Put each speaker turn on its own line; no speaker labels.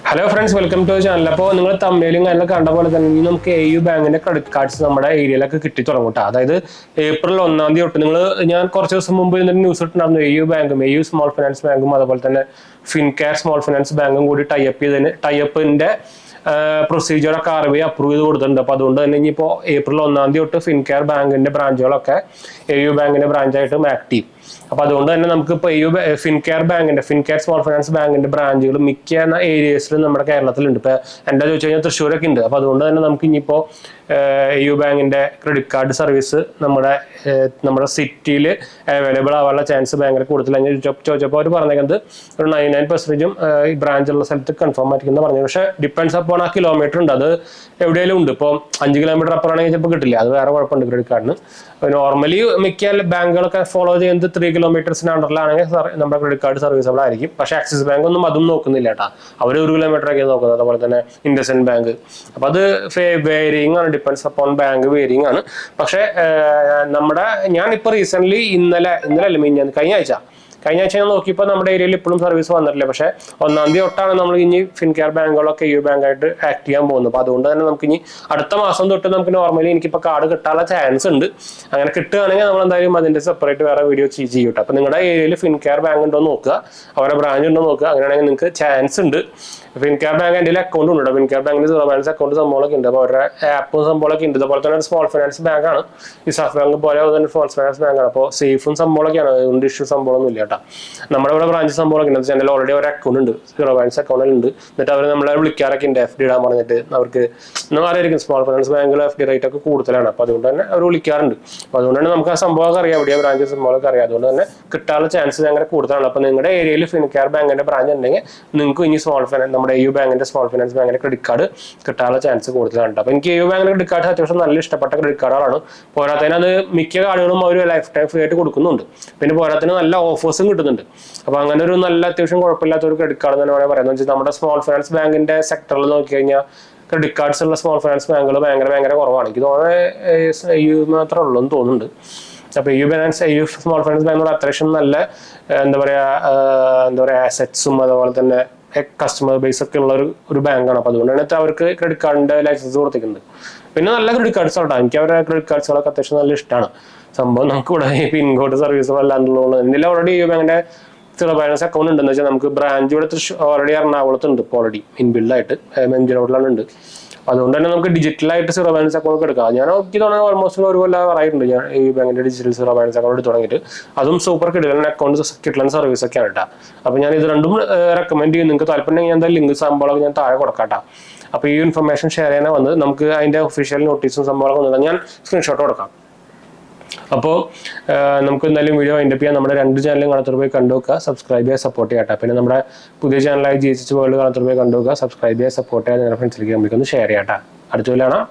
Hello friends, welcome to channel. അപ്പോൾ നിങ്ങൾ തമിഴിലും കാര്യങ്ങളൊക്കെ കണ്ട പോലെ തന്നെ നമുക്ക് AU ബാങ്കിന്റെ ക്രെഡിറ്റ് കാർഡ്സ് നമ്മുടെ ഏരിയയിലൊക്കെ കിട്ടി തുടങ്ങും കേട്ടോ. അതായത് ഏപ്രിൽ 1 തൊട്ട് ഞാൻ കുറച്ച് ദിവസം മുമ്പ് ന്യൂസ് ഇട്ടുണ്ടായിരുന്നു. AU ബാങ്കും AU സ്മോൾ ഫിനാൻസ് ബാങ്കും അതുപോലെ തന്നെ ഫിൻകെയർ സ്മോൾ ഫിനാൻസ് ബാങ്കും കൂടി ടൈപ്പിന്റെ പ്രൊസീജിയറൊക്കെ RBI അപ്രൂവ് ചെയ്ത് കൊടുത്തിട്ടുണ്ട്. അപ്പോൾ അതുകൊണ്ട് തന്നെ ഇനിയിപ്പോൾ ഏപ്രിൽ 1 തൊട്ട് ഫിൻകെയർ ബാങ്കിന്റെ ബ്രാഞ്ചുകളൊക്കെ AU ബാങ്കിന്റെ ബ്രാഞ്ചായിട്ട് ആക്റ്റീവ്. അപ്പൊ അതുകൊണ്ട് തന്നെ നമുക്ക് ഇപ്പോൾ ഫിൻകെയർ സ്മോൾ ഫിനാൻസ് ബാങ്കിന്റെ ബ്രാഞ്ചുകൾ മിക്ക ഏരിയസിലും നമ്മുടെ കേരളത്തിലുണ്ട്. ഇപ്പൊ എന്താ ചോദിച്ചു കഴിഞ്ഞാൽ തൃശ്ശൂരൊക്കെ ഉണ്ട്. അപ്പൊ അതുകൊണ്ട് തന്നെ നമുക്ക് ഇനിയിപ്പോ AU ബാങ്കിന്റെ ക്രെഡിറ്റ് കാർഡ് സർവീസ് നമ്മുടെ സിറ്റിയിൽ അവൈലബിൾ ആവാനുള്ള ചാൻസ് ഭയങ്കര കൂടുതലാണ്. ചോദിച്ചപ്പോൾ അവർ പറഞ്ഞേക്കുന്നത് ഒരു 99% ഈ ബ്രാഞ്ചുള്ള സ്ഥലത്ത് കൺഫേം ആയിരിക്കും പറഞ്ഞു. പക്ഷെ ഡിപ്പെൻഡ്സ് അപ്പോൾ ആ കിലോമീറ്റർ ഉണ്ട്, അത് എവിടെയെങ്കിലും ഉണ്ട്. ഇപ്പോൾ 5 കിലോമീറ്റർ അപ്പുറമാണെങ്കിൽ ചിലപ്പോൾ കിട്ടില്ല, അത് വേറെ കുഴപ്പമുണ്ട് ക്രെഡിറ്റ് കാർഡിന്. നോർമലി മിക്ക ബാങ്കുകളൊക്കെ ഫോളോ ചെയ്യുന്നത് 3 കിലോമീറ്റേഴ്സിന് അണ്ടറിലാണെങ്കിൽ നമ്മുടെ ക്രെഡിറ്റ് കാർഡ് സർവീസബിൾ ആയിരിക്കും. പക്ഷേ ആക്സിസ് ബാങ്ക് ഒന്നും അതും നോക്കുന്നില്ല കേട്ടോ, അവർ 1 കിലോമീറ്റർ ഒക്കെ നോക്കുന്നത്. അതുപോലെ തന്നെ ഇൻഡസ്ഇൻഡ് ബാങ്ക്. അപ്പോൾ അത് വേരിയിങ് ആണ്, ഡിപ്പെൻഡ്സ് അപ്പോൺ ബാങ്ക് വേരിയിങ് ആണ്. പക്ഷേ ഞാനിപ്പോൾ റീസെന്റ് ഇന്നലെ അല്ല കഴിഞ്ഞ ആഴ്ച ഞാൻ നോക്കിയപ്പോൾ നമ്മുടെ ഏരിയയിൽ ഇപ്പോഴും സർവീസ് വന്നിട്ടില്ല. പക്ഷേ 1 തൊട്ടാണ് നമ്മൾ ഇനി ഫിൻകെയർ ബാങ്കുകളൊക്കെ AU ബാങ്കായിട്ട് ആക്ട് ചെയ്യാൻ പോകുന്നത്. അപ്പോൾ അതുകൊണ്ട് തന്നെ നമുക്ക് ഇനി അടുത്ത മാസം തൊട്ട് നമുക്ക് നോർമലി എനിക്കിപ്പോൾ കാർഡ് കിട്ടാനുള്ള ചാൻസ് ഉണ്ട്. അങ്ങനെ കിട്ടുകയാണെങ്കിൽ നമ്മൾ എന്തായാലും അതിന്റെ സെപ്പറേറ്റ് വേറെ വീഡിയോ ചെയ്യൂട്ടോ. അപ്പോൾ നിങ്ങളുടെ ഏരിയയിൽ ഫിൻകെയർ ബാങ്ക് ഉണ്ടോ നോക്കുക, അവരുടെ ബ്രാഞ്ച് ഉണ്ടോ നോക്കുക. അങ്ങനെയാണെങ്കിൽ നിങ്ങൾക്ക് ചാൻസ് ഉണ്ട്. ഫിൻകെയർ ബാങ്ക് എൻ്റെ അക്കൗണ്ട് ഉണ്ട്. ഫിൻകെയർ ബാങ്കിന്റെ സീറോ ബാലൻസ് അക്കൗണ്ട് സംഭവങ്ങളൊക്കെ ഉണ്ട്. അപ്പോൾ അവരുടെ ആപ്പും സംഭവങ്ങളൊക്കെ ഉണ്ട്. അതുപോലെ തന്നെ സ്മോൾ ഫിനാൻസ് ബാങ്കാണ്, ഇസാഫ് ബാങ്ക് പോലെ തന്നെ സ്മോൾ ഫിനാൻസ് ബാങ്കാണ്. അപ്പോൾ സേഫും സംഭവങ്ങളൊക്കെയാണ്, അതുകൊണ്ട് ഇഷ്യൂ സംഭവമൊന്നും ഇല്ല കേട്ടോ. നമ്മുടെ ഇവിടെ ബ്രാഞ്ച് സംഭവമൊക്കെ ഉണ്ട്. ചാനൽ ഓൾറെഡി ഒരു അക്കൗണ്ട് ഉണ്ട്, സീറോ ബാലൻസ് അക്കൗണ്ടിൽ ഉണ്ട്. എന്നിട്ട് അവർ നമ്മളെ വിളിക്കാറൊക്കെ ഉണ്ട് FD ഇടാൻ പറഞ്ഞിട്ട്. അവർക്ക് അറിയായിരിക്കും സ്മോൾ ഫിനാൻസ് ബാങ്കിൽ FD റേറ്റ് ഒക്കെ കൂടുതലാണ്. അപ്പോൾ അതുകൊണ്ട് തന്നെ അവർ വിളിക്കാറുണ്ട്. അപ്പോൾ അതുകൊണ്ട് തന്നെ നമുക്ക് ആ സംഭവമൊക്കെ അറിയാം, എവിടെയാണ് ബ്രാഞ്ച് സംഭവമൊക്കെ അറിയാം. അതുകൊണ്ട് തന്നെ കിട്ടാനുള്ള ചാൻസ് ഭയങ്കര കൂടുതലാണ്. അപ്പോൾ നിങ്ങളുടെ ഏരിയയിൽ ഫിൻകെയർ ബാങ്കിന്റെ ബ്രാഞ്ച് ഉണ്ടെങ്കിൽ നിങ്ങൾക്ക് ഇനി സ്മോൾ ഫിനാൻസ് നമ്മുടെ AU ബാങ്കിന്റെ സ്മോൾ ഫിനാൻസ് ബാങ്കിന്റെ ക്രെഡിറ്റ് കാർഡ് കിട്ടാനുള്ള ചാൻസ് കൂടുതലാണ്. അപ്പോൾ എനിക്ക് AU ബാങ്കിന്റെ ക്രെഡിറ്റ് കാർഡ് അത്യാവശ്യം നല്ല ഇഷ്ടപ്പെട്ട ക്രെഡിറ്റ് കാർഡുകളാണ്. പോരാത്തതിന് അത് മിക്ക കാർഡുകളും അവർ ലൈഫ് ടൈം ഫ്രീ ആയിട്ട് കൊടുക്കുന്നുണ്ട്. പിന്നെ പോരാത്തതിന് നല്ല ഓഫേഴ്സും കിട്ടുന്നുണ്ട്. അപ്പോൾ അങ്ങനെ ഒരു നല്ല അത്യാവശ്യം കുഴപ്പമില്ലാത്ത ഒരു ക്രെഡിറ്റ് കാർഡ് തന്നെ വേണമെങ്കിൽ പറയുന്നത് വെച്ചാൽ നമ്മുടെ സ്മോൾ ഫിനാൻസ് ബാങ്കിന്റെ സെക്ടറിൽ നോക്കി കഴിഞ്ഞാൽ ക്രെഡിറ്റ് കാർഡ്സ് ഉള്ള സ്മോൾ ഫിനാൻസ് ബാങ്കുകൾ ഭയങ്കര കുറവാണ്. എനിക്ക് തോന്നുന്നത് AU മാത്രമേ ഉള്ളൂ എന്ന് തോന്നുന്നുണ്ട്. അപ്പോൾ AU സ്മോൾ ഫിനാൻസ് ബാങ്ക് അത്യാവശ്യം നല്ല എന്താ പറയുക അസറ്റ്സും അതുപോലെ തന്നെ കസ്റ്റമർ ബേസ് ഒക്കെ ഉള്ള ഒരു ബാങ്കാണ്. അപ്പോൾ അതുകൊണ്ടാണ് അവർക്ക് ക്രെഡിറ്റ് കാർഡിന്റെ ലൈസൻസ് കൊടുത്തിട്ടുണ്ട്. പിന്നെ നല്ല ക്രെഡിറ്റ് കാർഡ്സ് ആട്ടോ, എനിക്ക് അവരുടെ ക്രെഡിറ്റ് കാർഡ്സുകളൊക്കെ അത്യാവശ്യം നല്ല ഇഷ്ടമാണ്. സംഭവം നമുക്ക് ഇവിടെ പിൻകോഡ് സർവീസ് അല്ലാന്നുള്ളത് എന്തെങ്കിലും ഓൾറെഡി AU ബാങ്കിന്റെ സീറോ ബാലൻസ് അക്കൗണ്ട് ഉണ്ടെന്ന് വെച്ചാൽ നമുക്ക് ബ്രാഞ്ച് ഇവിടെ ഓൾറെഡി എറണാകുളത്ത് ഉണ്ട്. ഇപ്പോൾ ഓൾറെഡി ഇൻബിൽഡായിട്ട് MG റോഡിലാണ് ഉണ്ട്. അതുകൊണ്ട് തന്നെ നമുക്ക് ഡിജിറ്റലായിട്ട് സീറോ ബാലൻസ് അക്കൗണ്ട് എടുക്കാം. ഞാൻ നോക്കി തുടങ്ങി ഓൾമോസ്റ്റ് ഒരു കൊല്ലം ആയിട്ടുണ്ട് ഞാൻ AU ബാങ്കിന്റെ ഡിജിറ്റൽ സീറോ ബാലൻസ് അക്കൗണ്ട് എടുത്ത് തുടങ്ങിയിട്ട്. അതും സൂപ്പർ കിട്ടുന്ന അക്കൗണ്ട് കിട്ടുന്ന സർവീസ് ഒക്കെയാണ് കേട്ടോ. അപ്പോൾ ഞാൻ ഇത് രണ്ടും റെക്കമെൻഡ് ചെയ്യും. നിങ്ങൾക്ക് താല്പര്യം ഞാൻ ലിങ്ക് സംഭവങ്ങളൊക്കെ ഞാൻ താഴെ കൊടുക്കാം. അപ്പോൾ ഈ ഇൻഫർമേഷൻ ഷെയർ ചെയ്യാൻ വന്ന് നമുക്ക് അതിന്റെ ഒഫീഷ്യൽ നോട്ടീസും സംഭവങ്ങളൊക്കെ വന്നിട്ട് ഞാൻ സ്ക്രീൻഷോട്ട് കൊടുക്കാം. അപ്പോൾ നമുക്ക് എന്തായാലും വീഡിയോ വൈൻഡപ്പ് ചെയ്യാൻ. നമ്മുടെ 2 ചാനലും കാണാത്തവർ പോയി കണ്ടുവെക്കുക, സബ്സ്ക്രൈബ് ചെയ്യുക, സപ്പോർട്ട് ചെയ്യട്ടെ. പിന്നെ നമ്മുടെ പുതിയ ചാനലായി GHH വേൾഡ് കാണാത്തവർ പോയി കണ്ടുവെക്കുക, സബ്സ്ക്രൈബ് ചെയ്യുക, സപ്പോർട്ട് ചെയ്യുക, നിങ്ങളുടെ ഫ്രണ്ട്സിലേക്ക് ഒന്ന് ഷെയർ ചെയ്യട്ടെ. അടുത്ത വീഡിയോ കാണാം.